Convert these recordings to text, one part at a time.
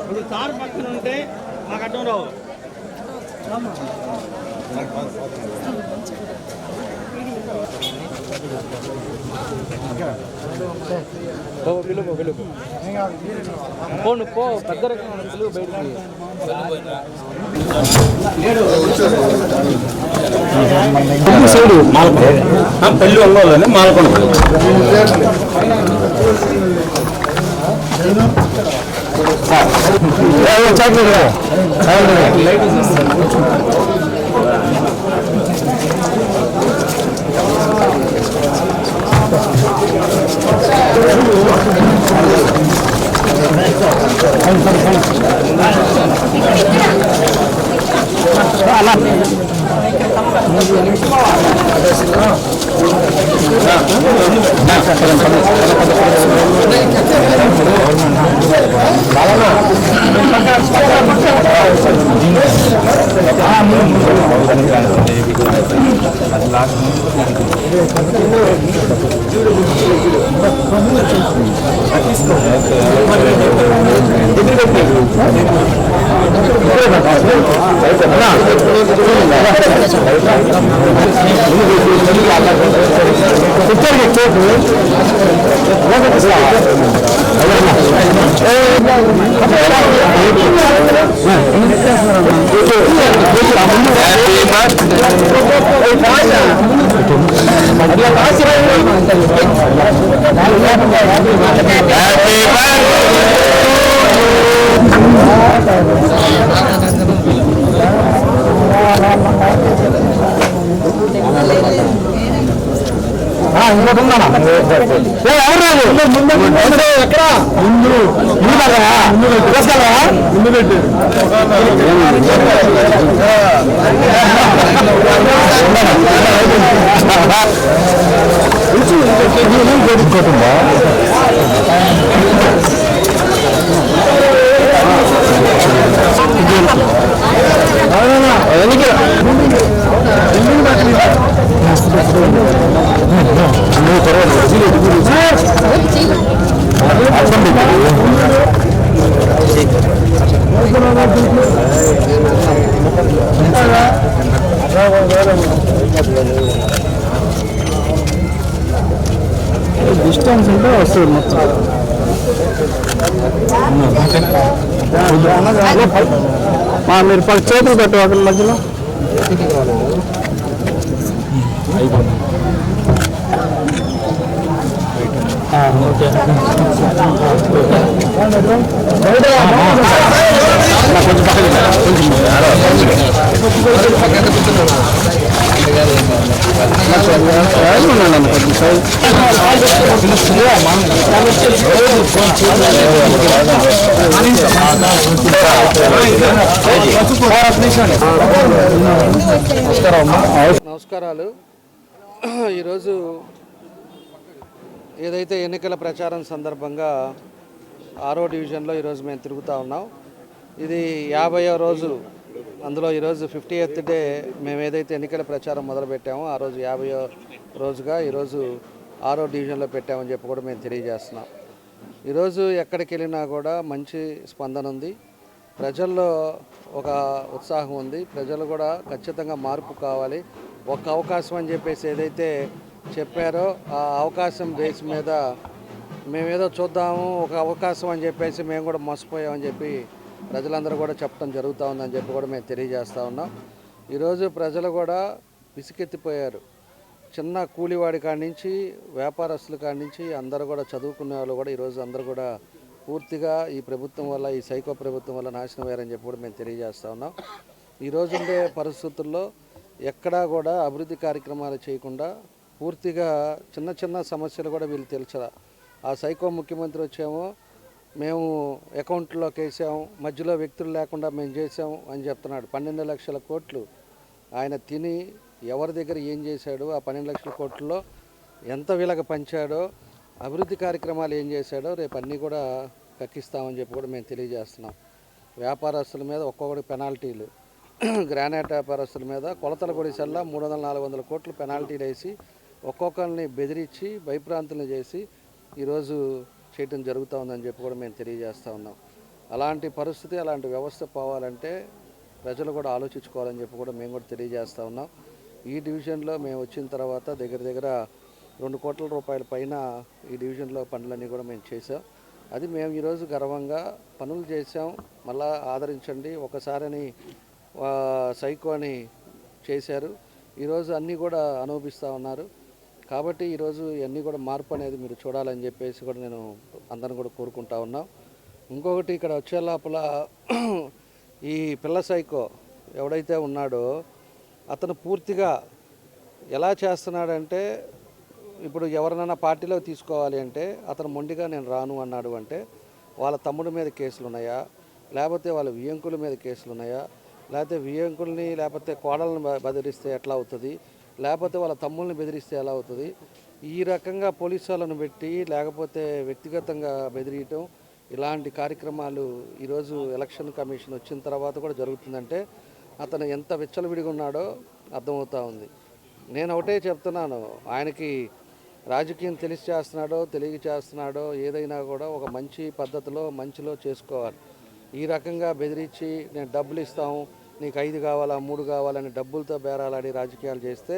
ఇప్పుడు కారు పక్కన ఉంటే మాకు అడ్డం రావు. పో పెద్ద బయటికి పెళ్ళి ఒంగోలు మాలకొండ ఇంకోటి ఉందా ఎవరు ఎక్కడ ముందు ముందు పెట్టి ఇంకోటిందా డిస్టెన్స్ అంటే వస్తుంది మొత్తం మీరు చేతులు పెట్టు అక్కడ మధ్యలో అయిపోయింది. నమస్కారాలు. ఈరోజు ఏదైతే ఎన్నికల ప్రచారం సందర్భంగా 6వ డివిజన్లో ఈరోజు మేము తిరుగుతూ ఉన్నాం. ఇది 50వ రోజు. అందులో ఈరోజు 50th డే మేము ఏదైతే ఎన్నికల ప్రచారం మొదలుపెట్టామో ఆ రోజు 50వ రోజుగా ఈరోజు 6వ డివిజన్లో పెట్టామని చెప్పి కూడా మేము తెలియజేస్తున్నాం. ఈరోజు ఎక్కడికి వెళ్ళినా కూడా మంచి స్పందన ఉంది. ప్రజల్లో ఒక ఉత్సాహం ఉంది. ప్రజలు కూడా ఖచ్చితంగా మార్పు కావాలి, ఒక అవకాశం అని చెప్పేసి ఏదైతే చెప్పారో ఆ అవకాశం బేస్ మీద మేమేదో చూద్దాము, ఒక అవకాశం అని చెప్పేసి మేము కూడా మోసపోయామని చెప్పి ప్రజలందరూ కూడా చెప్పడం జరుగుతూ ఉందని చెప్పి కూడా మేము తెలియజేస్తూ ఉన్నాం. ఈరోజు ప్రజలు కూడా విసుకెత్తిపోయారు. చిన్న కూలివాడి కాడి నుంచి వ్యాపారస్తుల కాడి నుంచి అందరూ కూడా చదువుకునే వాళ్ళు కూడా ఈరోజు అందరూ కూడా పూర్తిగా ఈ ప్రభుత్వం వల్ల, ఈ సైకో ప్రభుత్వం వల్ల నాశనం అయ్యారని చెప్పి కూడా మేము తెలియజేస్తూ ఉన్నాం. ఈరోజు ఉండే పరిస్థితుల్లో ఎక్కడా కూడా అభివృద్ధి కార్యక్రమాలు చేయకుండా పూర్తిగా చిన్న చిన్న సమస్యలు కూడా వీళ్ళు ఆ సైకో ముఖ్యమంత్రి వచ్చేమో మేము అకౌంట్లోకి వేసాము, మధ్యలో వ్యక్తులు లేకుండా మేము చేసాము అని చెప్తున్నాడు. 12 లక్షల కోట్లు ఆయన తిని ఎవరి దగ్గర ఏం చేశాడో, ఆ 12 లక్షల కోట్లలో ఎంత వీళ్ళకి పంచాడో, అభివృద్ధి కార్యక్రమాలు ఏం చేశాడో రేపు అన్నీ కూడా కక్కిస్తామని చెప్పి కూడా మేము తెలియజేస్తున్నాం. వ్యాపారస్తుల మీద ఒక్కొక్కటి పెనాల్టీలు, గ్రానైట్ వ్యాపారస్తుల మీద కొలతల కొడిసల్లా 300-400 కోట్లు పెనాల్టీలు వేసి ఒక్కొక్కరిని బెదిరించి భయప్రాంతులను చేసి ఈరోజు చేయటం జరుగుతూ ఉందని చెప్పి కూడా మేము తెలియజేస్తూ ఉన్నాం. అలాంటి పరిస్థితి, అలాంటి వ్యవస్థ పోవాలంటే ప్రజలు కూడా ఆలోచించుకోవాలని చెప్పి కూడా మేము కూడా తెలియజేస్తూ ఉన్నాం. ఈ డివిజన్లో మేము వచ్చిన తర్వాత దగ్గర దగ్గర 2 కోట్ల రూపాయల పైన ఈ డివిజన్లో పనులన్నీ కూడా మేము చేసాం. అది మేము ఈరోజు గర్వంగా పనులు చేసాం. మళ్ళా ఆదరించండి, ఒకసారని సైకో అని చేశారు, ఈరోజు అన్నీ కూడా అనుభవిస్తూ ఉన్నారు. కాబట్టి ఈరోజు ఇవన్నీ కూడా మార్పు అనేది మీరు చూడాలని చెప్పేసి కూడా నేను అందరిని కూడా కోరుకుంటా ఉన్నాం. ఇంకొకటి ఇక్కడ వచ్చే లోపల ఈ పిల్ల సైకో ఎవడైతే ఉన్నాడో అతను పూర్తిగా ఎలా చేస్తున్నాడంటే, ఇప్పుడు ఎవరినైనా పార్టీలో తీసుకోవాలి అంటే అతను మొండిగా నేను రాను అన్నాడు అంటే వాళ్ళ తమ్ముడి మీద కేసులు ఉన్నాయా, లేకపోతే వాళ్ళ వియంకుల మీద కేసులు ఉన్నాయా, లేకపోతే వియంకుల్ని లేకపోతే కోడలను బెదిరిస్తే ఎట్లా అవుతుంది, లేకపోతే వాళ్ళ తమ్ముళ్ళని బెదిరిస్తే ఎలా అవుతుంది, ఈ రకంగా పోలీసు వాళ్ళను పెట్టి లేకపోతే వ్యక్తిగతంగా బెదిరియటం, ఇలాంటి కార్యక్రమాలు ఈరోజు ఎలక్షన్ కమిషన్ వచ్చిన తర్వాత కూడా జరుగుతుందంటే అతను ఎంత విచ్చలవిడిగా ఉన్నాడో అర్థమవుతూ ఉంది. నేను ఒకటే చెప్తున్నాను, ఆయనకి రాజకీయం తెలిసి చేస్తున్నాడో తెలియక చేస్తున్నాడో ఏదైనా కూడా ఒక మంచి పద్ధతిలో మంచిలో చేసుకోవాలి. ఈ రకంగా బెదిరించి నేను డబ్బులు ఇస్తాము, నీకు 5 కావాలా 3 కావాలని డబ్బులతో బేరాలాడి రాజకీయాలు చేస్తే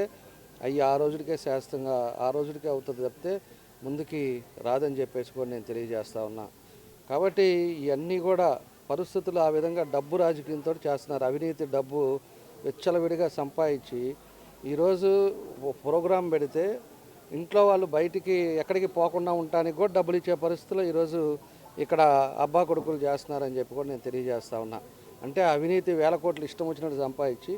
అవి ఆ రోజుడికే శాస్త్రంగా ఆ రోజుడికే అవుతుంది తప్పితే ముందుకి రాదని చెప్పేసి కూడా నేను తెలియజేస్తా ఉన్నా. కాబట్టి ఇవన్నీ కూడా పరిస్థితులు ఆ విధంగా డబ్బు రాజకీయంతో చేస్తున్నారు. అవినీతి డబ్బు విచ్చలవిడిగా సంపాదించి ఈరోజు ప్రోగ్రాం పెడితే ఇంట్లో వాళ్ళు బయటికి ఎక్కడికి పోకుండా ఉండటానికి కూడా డబ్బులు ఇచ్చే పరిస్థితుల్లో ఈరోజు ఇక్కడ అబ్బా కొడుకులు చేస్తున్నారని చెప్పి కూడా నేను తెలియజేస్తా ఉన్నా. అంటే అవినీతి వేల కోట్లు ఇష్టం వచ్చినట్టు సంపాదించి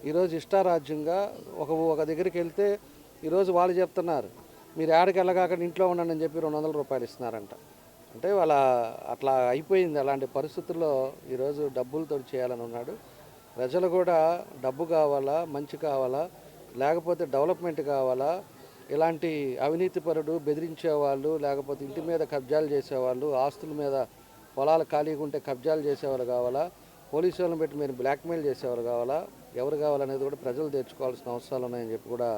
ఈరోజు ఇష్టారాజ్యంగా ఒక దగ్గరికి వెళ్తే ఈరోజు వాళ్ళు చెప్తున్నారు మీరు ఏడకి వెళ్ళగాక ఇంట్లో ఉండండి అని చెప్పి 200 రూపాయలు ఇస్తున్నారంట. అంటే వాళ్ళ అట్లా అయిపోయింది. అలాంటి పరిస్థితుల్లో ఈరోజు డబ్బులతో చేయాలని ఉన్నాడు. ప్రజలు కూడా డబ్బు కావాలా, మంచి కావాలా, లేకపోతే డెవలప్మెంట్ కావాలా, ఇలాంటి అవినీతిపరుడు బెదిరించేవాళ్ళు, లేకపోతే ఇంటి మీద కబ్జాలు చేసేవాళ్ళు, ఆస్తుల మీద పొలాలు ఖాళీగా ఉంటే కబ్జాలు చేసేవాళ్ళు కావాలా, పోలీసు వాళ్ళని పెట్టి మీరు బ్లాక్మెయిల్ చేసేవాళ్ళు కావాలా, ఎవరు కావాలనేది కూడా ప్రజలు తెచ్చుకోవాల్సిన అవసరాలు ఉన్నాయని చెప్పి కూడా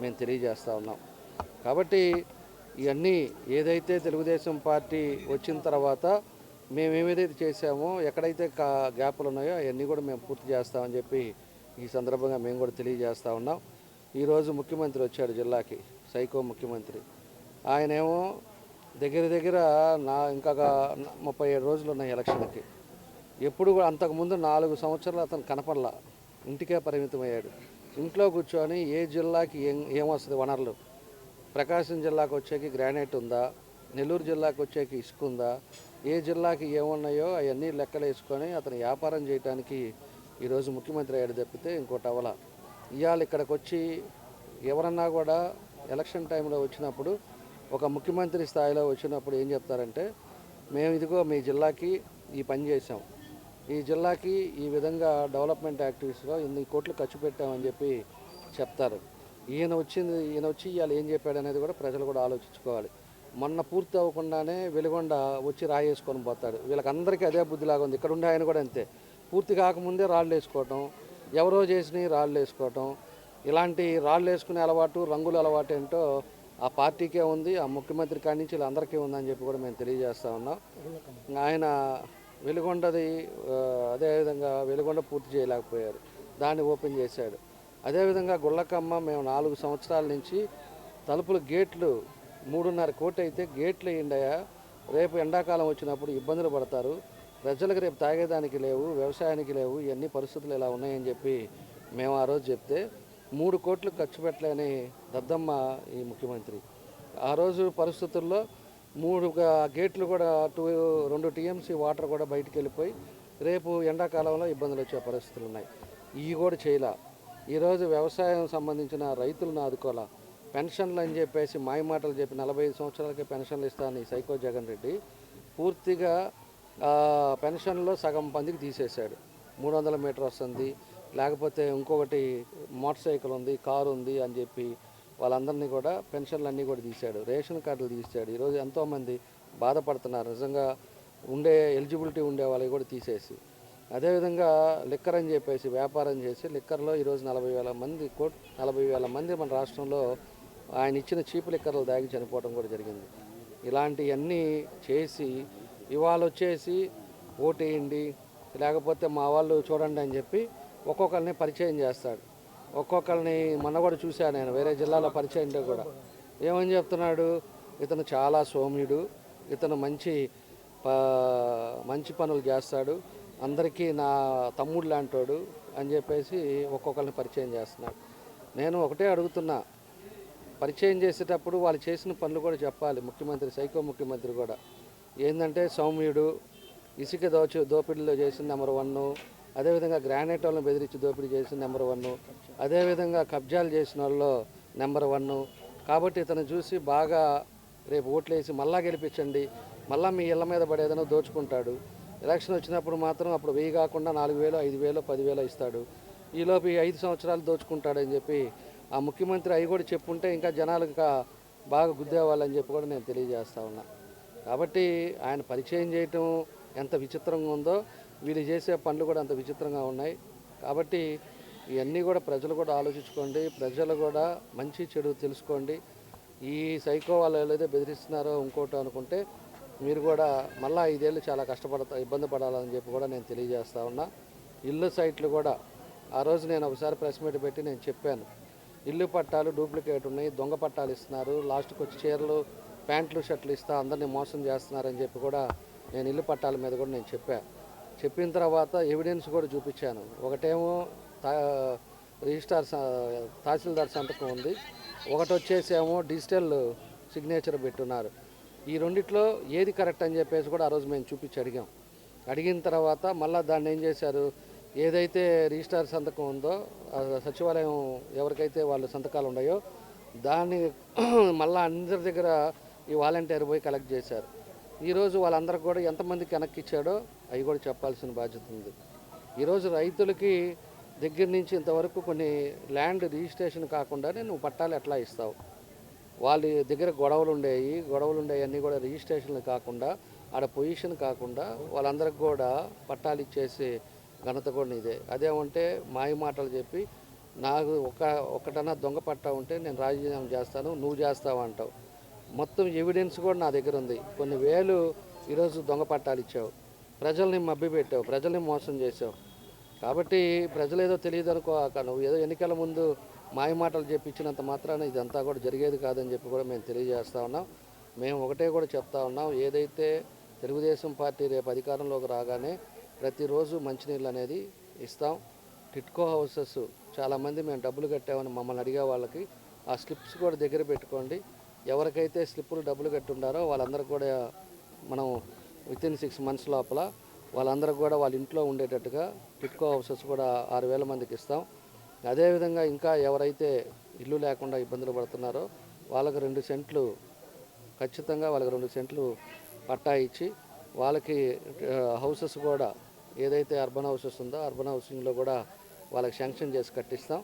మేము తెలియజేస్తూ ఉన్నాం. కాబట్టి ఇవన్నీ ఏదైతే తెలుగుదేశం పార్టీ వచ్చిన తర్వాత మేము ఏదైతే చేసామో, ఎక్కడైతే గ్యాపులు ఉన్నాయో అవన్నీ కూడా మేము పూర్తి చేస్తామని చెప్పి ఈ సందర్భంగా మేము కూడా తెలియజేస్తూ ఉన్నాం. ఈరోజు ముఖ్యమంత్రి వచ్చాడు జిల్లాకి, సైకో ముఖ్యమంత్రి. ఆయనేమో దగ్గర ఇంకా 37 రోజులు ఉన్నాయి ఎలక్షన్కి. ఎప్పుడు కూడా అంతకుముందు 4 సంవత్సరాలు అతను కనపడలా, ఇంటికే పరిమితమయ్యాడు. ఇంట్లో కూర్చొని ఏ జిల్లాకి ఏమొస్తుంది వనరులు, ప్రకాశం జిల్లాకు వచ్చేకి గ్రానైట్ ఉందా, నెల్లూరు జిల్లాకు వచ్చేకి ఇసుక ఉందా, ఏ జిల్లాకి ఏమున్నాయో అవన్నీ లెక్కలు వేసుకొని అతను వ్యాపారం చేయడానికి ఈరోజు ముఖ్యమంత్రి అయ్యాడు తప్పితే ఇంకోటి అవ్వాల. ఇవాళ ఇక్కడికి వచ్చి ఎవరన్నా కూడా ఎలక్షన్ టైంలో వచ్చినప్పుడు ఒక ముఖ్యమంత్రి స్థాయిలో వచ్చినప్పుడు ఏం చెప్తారంటే, మేము ఇదిగో మీ జిల్లాకి ఈ పని చేసాం, ఈ జిల్లాకి ఈ విధంగా డెవలప్మెంట్ యాక్టివిటీస్లో ఇన్ని కోట్లు ఖర్చు పెట్టామని చెప్పి చెప్తారు. ఈయన వచ్చి ఇవాళ ఏం చెప్పాడు అనేది కూడా ప్రజలు కూడా ఆలోచించుకోవాలి. మొన్న పూర్తి అవ్వకుండానే వెలుగొండ వచ్చి రాయేసుకొని పోతాడు. వీళ్ళకందరికీ అదే బుద్ధిలాగా ఉంది. ఇక్కడ ఉండే ఆయన కూడా అంతే, పూర్తి కాకముందే రాళ్ళు వేసుకోవటం, ఎవరో చేసినవి రాళ్ళు వేసుకోవటం, ఇలాంటి రాళ్ళు వేసుకునే అలవాటు, రంగుల అలవాటు ఏంటో ఆ పార్టీకే ఉంది, ఆ ముఖ్యమంత్రి కాడి నుంచి వీళ్ళందరికీ ఉందని చెప్పి కూడా మేము తెలియజేస్తూ ఉన్నాం. ఆయన వెలుగొండది అదేవిధంగా వెలుగొండ పూర్తి చేయలేకపోయారు, దాన్ని ఓపెన్ చేశాడు. అదేవిధంగా గుళ్ళకమ్మ మేము 4 సంవత్సరాల నుంచి తలుపులు గేట్లు 3.5 కోట్లు అయితే గేట్లు వేయండియా, రేపు ఎండాకాలం వచ్చినప్పుడు ఇబ్బందులు పడతారు, ప్రజలకు రేపు తాగేదానికి లేవు, వ్యవసాయానికి లేవు, ఇవన్నీ పరిస్థితులు ఇలా ఉన్నాయని చెప్పి మేము ఆ రోజు చెప్తే 3 కోట్లు ఖర్చు పెట్టలేని దద్దమ్మ ఈ ముఖ్యమంత్రి. ఆ రోజు పరిస్థితుల్లో 3 గేట్లు కూడా 2 టీఎంసీ వాటర్ కూడా బయటికి వెళ్ళిపోయి రేపు ఎండాకాలంలో ఇబ్బందులు వచ్చే పరిస్థితులు ఉన్నాయి. ఇవి కూడా చేయలే. ఈరోజు వ్యవసాయం సంబంధించిన రైతులను ఆదుకోవాలా, పెన్షన్లు అని చెప్పేసి మాయమాటలు చెప్పి 45 సంవత్సరాలకే పెన్షన్లు ఇస్తానని సైకో జగన్ రెడ్డి పూర్తిగా పెన్షన్లో సగం మందికి తీసేశాడు. 300 మీటర్ వస్తుంది, లేకపోతే ఇంకొకటి మోటార్ సైకిల్ ఉంది, కారు ఉంది అని చెప్పి వాళ్ళందరినీ కూడా పెన్షన్లు అన్నీ కూడా తీశాడు. రేషన్ కార్డులు తీశాడు. ఈరోజు ఎంతోమంది బాధపడుతున్నారు నిజంగా ఎలిజిబిలిటీ ఉండే వాళ్ళకి కూడా తీసేసి. అదేవిధంగా లిక్కర్ అని చెప్పేసి వ్యాపారం చేసి లిక్కర్లో ఈరోజు 40,000 మంది మన రాష్ట్రంలో ఆయన ఇచ్చిన చీప్ లిక్కర్లు తాగి చనిపోవడం కూడా జరిగింది. ఇలాంటివన్నీ చేసి ఇవాళ వచ్చేసి ఓటేయండి లేకపోతే మా వాళ్ళు చూడండి అని చెప్పి ఒక్కొక్కరిని పరిచయం చేస్తాడు. ఒక్కొక్కరిని మొన్న కూడా చూశాను నేను వేరే జిల్లాలో పరిచయం కూడా. ఏమని చెప్తున్నాడు, ఇతను చాలా సౌమ్యుడు, ఇతను మంచి పనులు చేస్తాడు, అందరికీ నా తమ్ముడు లాంటోడు అని చెప్పేసి ఒక్కొక్కరిని పరిచయం చేస్తున్నాడు. నేను ఒకటే అడుగుతున్నా, పరిచయం చేసేటప్పుడు వాళ్ళు చేసిన పనులు కూడా చెప్పాలి. సైకో ముఖ్యమంత్రి కూడా ఏంటంటే సౌమ్యుడు, ఇసుక దోపిడీలో చేసిన నెంబర్ 1, అదేవిధంగా గ్రానైట్ వాళ్ళని బెదిరించి దోపిడీ చేసిన నెంబర్ 1, అదేవిధంగా కబ్జాలు చేసిన వాళ్ళు నెంబర్ 1. కాబట్టి ఇతను చూసి బాగా రేపు ఓట్లేసి మళ్ళా గెలిపించండి, మళ్ళీ మీ ఇళ్ళ మీద పడేదనో దోచుకుంటాడు. ఎలక్షన్ వచ్చినప్పుడు మాత్రం అప్పుడు 1000 కాకుండా 4,000, 5,000, 10,000 ఇస్తాడు. ఈలోపు 5 సంవత్సరాలు దోచుకుంటాడని చెప్పి ఆ ముఖ్యమంత్రి అవి కూడా చెప్పుంటే ఇంకా జనాలకు బాగా గుద్దేవాళ్ళని చెప్పి కూడా నేను తెలియజేస్తా ఉన్నా. కాబట్టి ఆయన పరిచయం చేయటం ఎంత విచిత్రంగా ఉందో వీళ్ళు చేసే పనులు కూడా అంత విచిత్రంగా ఉన్నాయి. కాబట్టి ఇవన్నీ కూడా ప్రజలు కూడా ఆలోచించుకోండి, ప్రజలు కూడా మంచి చెడు తెలుసుకోండి. ఈ సైకో వాళ్ళు ఏదైతే బెదిరిస్తున్నారో ఇంకోటి అనుకుంటే మీరు కూడా మళ్ళీ 5 ఏళ్ళు చాలా ఇబ్బంది పడాలని చెప్పి కూడా నేను తెలియజేస్తా ఉన్నా. ఇల్లు సైట్లు కూడా ఆ రోజు నేను ఒకసారి ప్రెస్ మీట్ పెట్టి నేను చెప్పాను, ఇల్లు పట్టాలు డూప్లికేట్ ఉన్నాయి, దొంగ పట్టాలు ఇస్తున్నారు, లాస్ట్కి వచ్చి చీరలు ప్యాంట్లు షర్ట్లు ఇస్తా అందరినీ మోసం చేస్తున్నారని చెప్పి కూడా నేను ఇల్లు పట్టాల మీద కూడా నేను చెప్పిన తర్వాత ఎవిడెన్స్ కూడా చూపించాను. ఒకటేమో తహసీల్దార్ సంతకం ఉంది, ఒకటి వచ్చేసేమో డిజిటల్ సిగ్నేచర్ పెట్టున్నారు. ఈ రెండిట్లో ఏది కరెక్ట్ అని చెప్పేసి కూడా ఆ రోజు మేము అడిగిన తర్వాత మళ్ళీ దాన్ని ఏం చేశారు, ఏదైతే రిజిస్టార్ సంతకం ఉందో సచివాలయం ఎవరికైతే వాళ్ళ సంతకాలు ఉన్నాయో దాన్ని మళ్ళీ అందరి దగ్గర ఈ వాలంటీర్ పోయి కలెక్ట్ చేశారు. ఈరోజు వాళ్ళందరికీ కూడా ఎంతమందికి వెనక్కి ఇచ్చాడో అవి కూడా చెప్పాల్సిన బాధ్యత ఉంది. ఈరోజు రైతులకి దగ్గర నుంచి ఇంతవరకు కొన్ని ల్యాండ్ రిజిస్ట్రేషన్ కాకుండానే నువ్వు పట్టాలు ఎట్లా ఇస్తావు? వాళ్ళ దగ్గర గొడవలు ఉండేవి అన్నీ కూడా రిజిస్ట్రేషన్లు కాకుండా ఆడ పొజిషన్ కాకుండా వాళ్ళందరికి కూడా పట్టాలు ఇచ్చేసి ఘనత కూడా ఇదే. అదేమంటే మాయ మాటలు చెప్పి నాకు ఒకటన్నా దొంగ పట్టా ఉంటే నేను రాజీనామా చేస్తాను, నువ్వు చేస్తావు అంటావు. మొత్తం ఎవిడెన్స్ కూడా నా దగ్గర ఉంది. కొన్ని వేలు ఈరోజు దొంగ పట్టాలు ఇచ్చావు, ప్రజల్ని మభ్యపెట్టావు, ప్రజల్ని మోసం చేసావు. కాబట్టి ప్రజలు ఏదో తెలియదు అనుకోక నువ్వు ఏదో ఎన్నికల ముందు మాయ మాటలు చెప్పించినంత మాత్రాన ఇదంతా కూడా జరిగేది కాదని చెప్పి కూడా మేము తెలియజేస్తూ ఉన్నాం. మేము ఒకటే కూడా చెప్తా ఉన్నాం, ఏదైతే తెలుగుదేశం పార్టీ రేపు అధికారంలోకి రాగానే ప్రతిరోజు మంచినీళ్ళు అనేది ఇస్తాం. టిట్కో హౌసెస్ చాలామంది మేము డబ్బులు కట్టామని మమ్మల్ని అడిగే వాళ్ళకి ఆ స్లిప్స్ కూడా దగ్గర పెట్టుకోండి. ఎవరికైతే స్లిప్పులు డబ్బులు కట్టి ఉండారో వాళ్ళందరికీ కూడా మనం వితిన్ 6 months లోపల వాళ్ళందరికీ కూడా వాళ్ళ ఇంట్లో ఉండేటట్టుగా టిట్కో హౌసెస్ కూడా 6,000 మందికి ఇస్తాం. అదేవిధంగా ఇంకా ఎవరైతే ఇల్లు లేకుండా ఇబ్బందులు పడుతున్నారో వాళ్ళకి 2 సెంట్లు ఖచ్చితంగా వాళ్ళకి 2 సెంట్లు పట్టా ఇచ్చి వాళ్ళకి హౌసెస్ కూడా ఏదైతే అర్బన్ హౌసెస్ ఉందో అర్బన్ హౌసింగ్లో కూడా వాళ్ళకి శాంక్షన్ చేసి కట్టిస్తాం.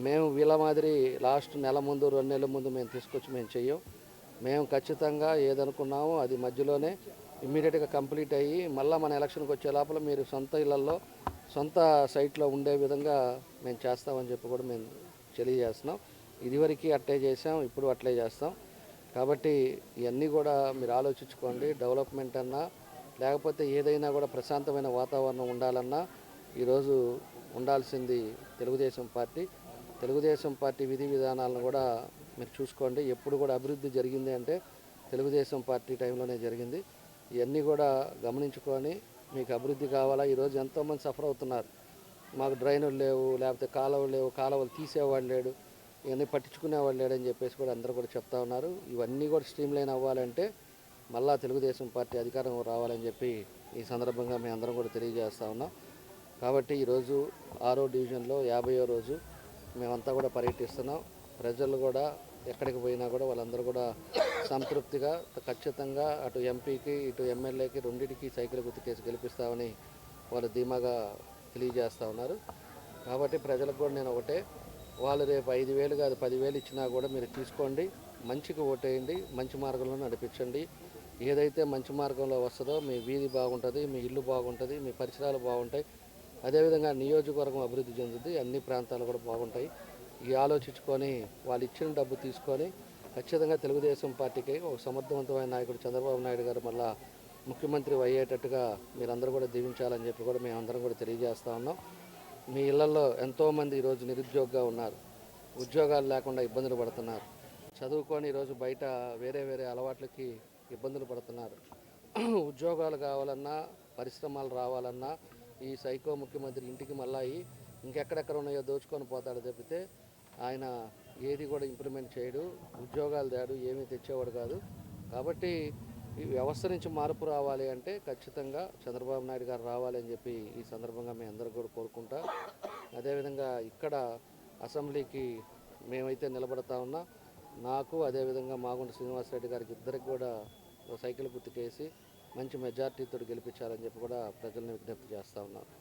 మేము వీళ్ళ మాదిరి లాస్ట్ నెల ముందు 2 నెలల ముందు మేము తీసుకొచ్చి మేము చెయ్యం. మేము ఖచ్చితంగా ఏదనుకున్నామో అది మధ్యలోనే ఇమ్మీడియట్గా కంప్లీట్ అయ్యి మళ్ళీ మన ఎలక్షన్కి వచ్చే లోపల మీరు సొంత ఇళ్లలో సొంత సైట్లో ఉండే విధంగా మేము చేస్తామని చెప్పి కూడా మేము తెలియజేస్తున్నాం. ఇదివరకు అట్లే చేసాం, ఇప్పుడు అట్లే చేస్తాం. కాబట్టి ఇవన్నీ కూడా మీరు ఆలోచించుకోండి. డెవలప్మెంట్ అన్నా లేకపోతే ఏదైనా కూడా ప్రశాంతమైన వాతావరణం ఉండాలన్నా ఈరోజు ఉండాల్సింది తెలుగుదేశం పార్టీ విధి విధానాలను కూడా మీరు చూసుకోండి. ఎప్పుడు కూడా అభివృద్ధి జరిగింది అంటే తెలుగుదేశం పార్టీ టైంలోనే జరిగింది. ఇవన్నీ కూడా గమనించుకొని మీకు అభివృద్ధి కావాలా. ఈరోజు ఎంతోమంది సఫర్ అవుతున్నారు, మాకు డ్రైనులు లేవు, లేకపోతే కాలువలు లేవు, కాలువలు తీసేవాళ్ళు లేడు, ఇవన్నీ పట్టించుకునేవాళ్ళు లేడని చెప్పేసి కూడా అందరూ కూడా చెప్తా ఉన్నారు. ఇవన్నీ కూడా స్ట్రీమ్ లైన్ అవ్వాలంటే మళ్ళా తెలుగుదేశం పార్టీ అధికారం రావాలని చెప్పి ఈ సందర్భంగా మేము అందరం కూడా తెలియజేస్తూ ఉన్నాం. కాబట్టి ఈరోజు 6వ డివిజన్లో 50వ రోజు మేమంతా కూడా పర్యటిస్తున్నాం. ప్రజలు కూడా ఎక్కడికి పోయినా కూడా వాళ్ళందరూ కూడా సంతృప్తిగా ఖచ్చితంగా అటు ఎంపీకి ఇటు ఎమ్మెల్యేకి రెండింటికి సైకిల్ గుర్తుకేసి గెలిపిస్తామని వాళ్ళు ధీమాగా తెలియజేస్తూ ఉన్నారు. కాబట్టి ప్రజలకు కూడా నేను ఒకటే, వాళ్ళు రేపు 5,000 కాదు 10,000 ఇచ్చినా కూడా మీరు తీసుకోండి, మంచికి ఓటేయండి, మంచి మార్గంలో నడిపించండి. ఏదైతే మంచి మార్గంలో వస్తుందో మీ వీధి బాగుంటుంది, మీ ఇల్లు బాగుంటుంది, మీ పరిసరాలు బాగుంటాయి, అదేవిధంగా నియోజకవర్గం అభివృద్ధి చెందుతుంది, అన్ని ప్రాంతాలు కూడా బాగుంటాయి. ఈ ఆలోచించుకొని వాళ్ళు ఇచ్చిన డబ్బు తీసుకొని ఖచ్చితంగా తెలుగుదేశం పార్టీకి ఒక సమర్థవంతమైన నాయకుడు చంద్రబాబు నాయుడు గారు మళ్ళా ముఖ్యమంత్రి అయ్యేటట్టుగా మీరందరూ కూడా దీవించాలని చెప్పి కూడా మేమందరం కూడా తెలియజేస్తూ ఉన్నాం. మీ ఇళ్లలో ఎంతోమంది ఈరోజు నిరుద్యోగంగా ఉన్నారు, ఉద్యోగాలు లేకుండా ఇబ్బందులు పడుతున్నారు, చదువుకొని ఈరోజు బయట వేరే వేరే అలవాట్లకి ఇబ్బందులు పడుతున్నారు. ఉద్యోగాలు కావాలన్నా పరిశ్రమలు రావాలన్నా ఈ సైకో ముఖ్యమంత్రి ఇంటికి మళ్ళీ ఇంకెక్కడెక్కడ ఉన్నాయో దోచుకొని పోతాడు తప్పితే ఆయన ఏది కూడా ఇంప్లిమెంట్ చేయడు, ఉద్యోగాలు తేడు, ఏమీ తెచ్చేవాడు కాదు. కాబట్టి ఈ వ్యవస్థ నుంచి మార్పు రావాలి అంటే ఖచ్చితంగా చంద్రబాబు నాయుడు గారు రావాలి అని చెప్పి ఈ సందర్భంగా మేము అందరూ కూడా కోరుకుంటా. అదేవిధంగా ఇక్కడ అసెంబ్లీకి మేమైతే నిలబడతా ఉన్నా, నాకు అదేవిధంగా మాగుంట శ్రీనివాసరెడ్డి గారికి ఇద్దరికి కూడా సైకిల్ గుర్తుకేసి మంచి మెజార్టీతో గెలిపించాలని చెప్పి కూడా ప్రజల్ని విజ్ఞప్తి చేస్తూ ఉన్నాను.